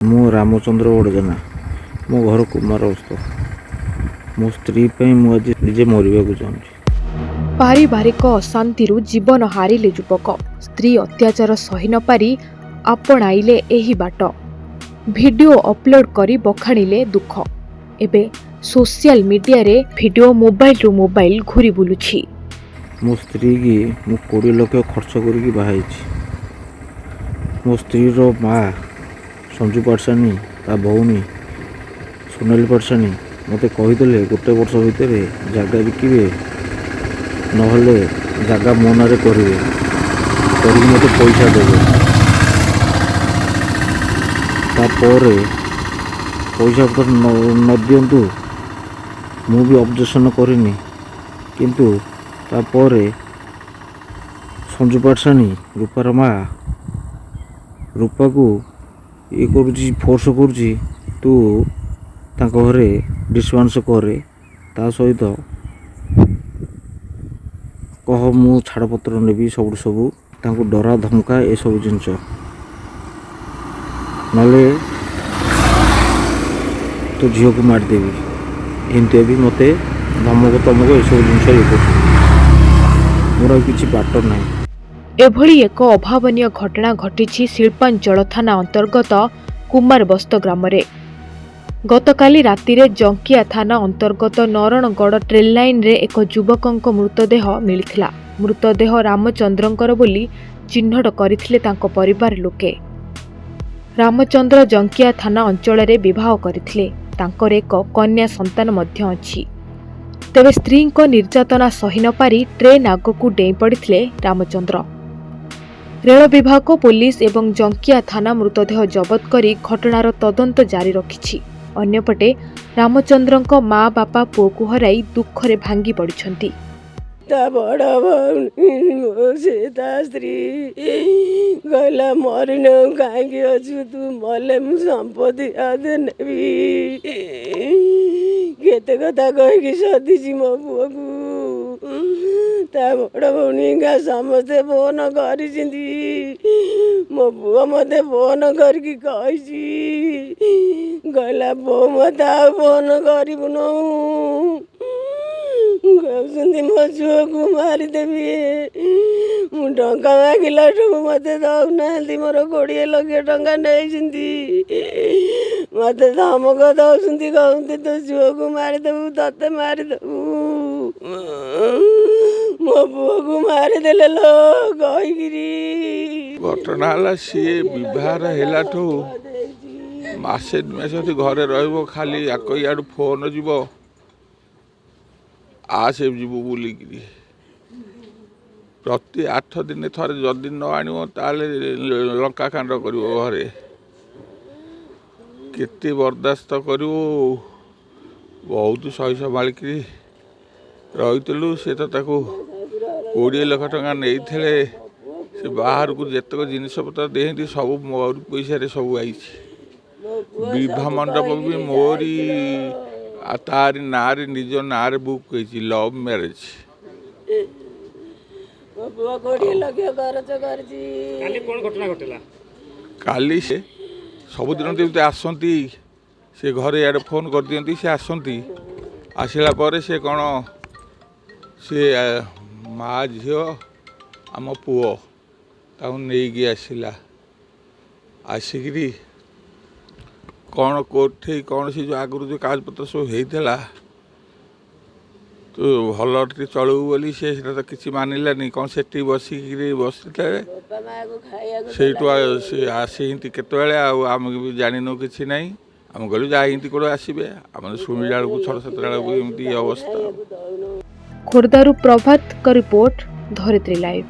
ମୁଁ ରାମଚନ୍ଦ୍ର ଓଡ଼ଜନା। ମୋ ଘର କୁମାରବସ୍ତ। ମୋ ସ୍ତ୍ରୀ ପାଇଁ ମୁଁ ଆଜି ନିଜେ ମରିବାକୁ ଚାହୁଁଛି। ପାରିବାରିକ ଅଶାନ୍ତିରୁ ଜୀବନ ହାରିଲେ ଯୁବକ। ସ୍ତ୍ରୀ ଅତ୍ୟାଚାର ସହି ନ ପାରି ଆପଣାଇଲେ ଏହି ବାଟ। ଭିଡିଓ ଅପଲୋଡ କରି ବଖାଣିଲେ ଦୁଃଖ। ଏବେ ସୋସିଆଲ ମିଡିଆରେ ଭିଡିଓ ମୋବାଇଲରୁ ମୋବାଇଲ ଘୁରି ବୁଲୁଛି। ମୋ ସ୍ତ୍ରୀ କି ମୁଁ 20 ଲକ୍ଷ ଖର୍ଚ୍ଚ କରିକି ବାହା ହେଇଛି। ମୋ ସ୍ତ୍ରୀର ମା ସଞ୍ଜୁ ପାଟ୍ସାଣୀ ତା ଭଉଣୀ ସୋନାଲି ପାଟ୍ସାଣୀ ମୋତେ କହିଥିଲେ 1 ବର୍ଷ ଭିତରେ ଜାଗା ବିକିବେ, ନହେଲେ ଜାଗା ମୋ ନାଁରେ କରିକି ମୋତେ ପଇସା ଦେବେ। ତାପରେ ପଇସା ନ ଦିଅନ୍ତୁ ମୁଁ ବି ଅବଜେକ୍ସନ୍ କରିନି, କିନ୍ତୁ ତାପରେ ସଞ୍ଜୁ ପାଟ୍ସାଣୀ ରୂପାର ମା ରୂପାକୁ କରୁଛି, ଫୋର୍ସ କରୁଛି ତୁ ତାଙ୍କ ଘରେ ଡିସବାଉନ୍ସ କରେ, ତା ସହିତ କହ ମୁଁ ଛାଡ଼ପତ୍ର ନେବି, ସବୁ ତାଙ୍କୁ ଡରା ଧମକା ଏସବୁ ଜିନିଷ, ନହେଲେ ତୋ ଝିଅକୁ ମାରିଦେବି, ଏମିତିଆ ବି ମୋତେ ଧମକ ଏସବୁ ଜିନିଷ ଇଏ କରୁଛି। ମୋର ଆଉ କିଛି ବାଟ ନାହିଁ। ଏଭଳି ଏକ ଅଭାବନୀୟ ଘଟଣା ଘଟିଛି ଶିଳ୍ପାଞ୍ଚଳ ଥାନା ଅନ୍ତର୍ଗତ କୁମାରବସ୍ତ ଗ୍ରାମରେ। ଗତକାଲି ରାତିରେ ଜଙ୍କିଆ ଥାନା ଅନ୍ତର୍ଗତ ନରଣଗଡ଼ ଟ୍ରେନ୍ ଲାଇନ୍ରେ ଏକ ଯୁବକଙ୍କ ମୃତଦେହ ମିଳିଥିଲା। ମୃତଦେହ ରାମଚନ୍ଦ୍ରଙ୍କର ବୋଲି ଚିହ୍ନଟ କରିଥିଲେ ତାଙ୍କ ପରିବାର ଲୋକେ। ରାମଚନ୍ଦ୍ର ଜଙ୍କିଆ ଥାନା ଅଞ୍ଚଳରେ ବିବାହ କରିଥିଲେ। ତାଙ୍କର ଏକ କନ୍ୟା ସନ୍ତାନ ମଧ୍ୟ ଅଛି। ତେବେ ସ୍ତ୍ରୀଙ୍କ ନିର୍ଯାତନା ସହି ନ ପାରି ଟ୍ରେନ୍ ଆଗକୁ ଡେଇଁ ପଡ଼ିଥିଲେ ରାମଚନ୍ଦ୍ର। ରେଳ ବିଭାଗ, ପୋଲିସ ଏବଂ ଜଙ୍କିଆ ଥାନା ମୃତଦେହ ଜବତ କରି ଘଟଣାର ତଦନ୍ତ ଜାରି ରଖିଛି। ଅନ୍ୟପଟେ ରାମଚନ୍ଦ୍ରଙ୍କ ମା ବାପା ପୁଅକୁ ହରାଇ ଦୁଃଖରେ ଭାଙ୍ଗି ପଡ଼ିଛନ୍ତି। ତା ବଡ଼ ଭଉଣୀ ସେ ତା ସ୍ତ୍ରୀ କହିଲା ମରିନୁ କାହିଁକି ଅଛୁ, ତୁ ମଲେ ମୁଁ ସମ୍ପତ୍ତି ଅଧେ ନେବି। କେତେ କଥା କହିକି ସଦିଛି ମୋ ପୁଅକୁ। ତା ବଡ଼ ଭଉଣୀଙ୍କା ସମସ୍ତେ ଫୋନ କରିଛନ୍ତି। ମୋ ପୁଅ ମୋତେ ଫୋନ କରିକି କହିଛି, କହିଲା ବୋଉ ମୋତେ ଆଉ ଫୋନ କରିବୁନୁ, କହୁଛନ୍ତି ମୋ ଝିଅକୁ ମାରିଦେବି। ମୁଁ ଟଙ୍କା ମାଗିଲାଠୁ ମୋତେ ଦଉନାହାନ୍ତି। ମୋର 20 ଲକ୍ଷ ଟଙ୍କା ନେଇଛନ୍ତି। ମୋତେ ଧମକ ଦଉଛନ୍ତି, କହୁଛନ୍ତି ତୋ ଝିଅକୁ ମାରିଦେବୁ, ତତେ ମାରିଦେବୁ। ମୋ ପୁଅକୁ ମାରିଦେଲେ ଲୋ କହିକିରି। ଘଟଣା ହେଲା, ସିଏ ବିବାହ ହେଲାଠୁ ମାସେ 2 ମାସ ଯଦି ଘରେ ରହିବ, ଖାଲି ଆକ ଇଆଡ଼ୁ ଫୋନ୍ ଯିବ, ଆସେ ଯିବୁ ବୁଲିକିରି। ପ୍ରତି 8 ଦିନେ ଥରେ ଯଦି ନ ଆଣିବ ତାହେଲେ ଲଙ୍କା କାଣ୍ଡ କରିବ ଘରେ। କେତେ ବରଦାସ୍ତ କରିବୁ, ବହୁତ ସହି ସମ୍ଭାଳିକିରି ରହିଥିଲୁ। ସେ ତ ତାକୁ 20 ଲକ୍ଷ ଟଙ୍କା ନେଇଥିଲେ। ସେ ବାହାରକୁ ଯେତେକ ଜିନିଷପତ୍ର ଦେଇଛନ୍ତି ସବୁ ମୋରି ପଇସାରେ ସବୁ ଆଇଛି। ବିବାହ ମଣ୍ଡପ ବି ମୋରି ତାରି ନାଁରେ, ନିଜ ନାଁରେ ବୁକ୍ ହେଇଛି, ଲଭ୍ ମ୍ୟାରେଜ୍। କାଲି ସେ ସବୁଦିନ ଯେମିତି ଆସନ୍ତି, ସେ ଘରେ ଇଆଡ଼େ ଫୋନ୍ କରିଦିଅନ୍ତି, ସେ ଆସନ୍ତି। ଆସିଲା ପରେ ସେ କ'ଣ, ସେ ମା ଝିଅ ଆମ ପୁଅ ତାକୁ ନେଇକି ଆସିଲା। ଆସିକିରି କ'ଣ କୋଉଠି କ'ଣ ସେ ଯେଉଁ ଆଗରୁ ଯେଉଁ କାଗଜପତ୍ର ସବୁ ହେଇଥିଲା, ତୁ ଭଲ ଟିକେ ଚଳିବୁ ବୋଲି, ସେ ସେଟା ତ କିଛି ମାନିଲାନି। କ'ଣ ସେଠି ବସିକିରି ବସିଥିଲେ, ସେଇଠୁ ସେ ଆସିନ୍ତି କେତେବେଳେ, ଆଉ ଆମେ ବି ଜାଣିନୁ କିଛି ନାହିଁ। ଆମେ କହିଲୁ ଯାହା ଏମିତି କେଉଁଠୁ ଆସିବେ, ଆମେ ଶୁଣିଲା ବେଳକୁ 6-7 ବେଳକୁ ଏମିତି ଅବସ୍ଥା। ଖୋର୍ଦ୍ଧାରୁ ପ୍ରଭାତଙ୍କ ରିପୋର୍ଟ, ଧରିତ୍ରୀ ଲାଇଭ୍।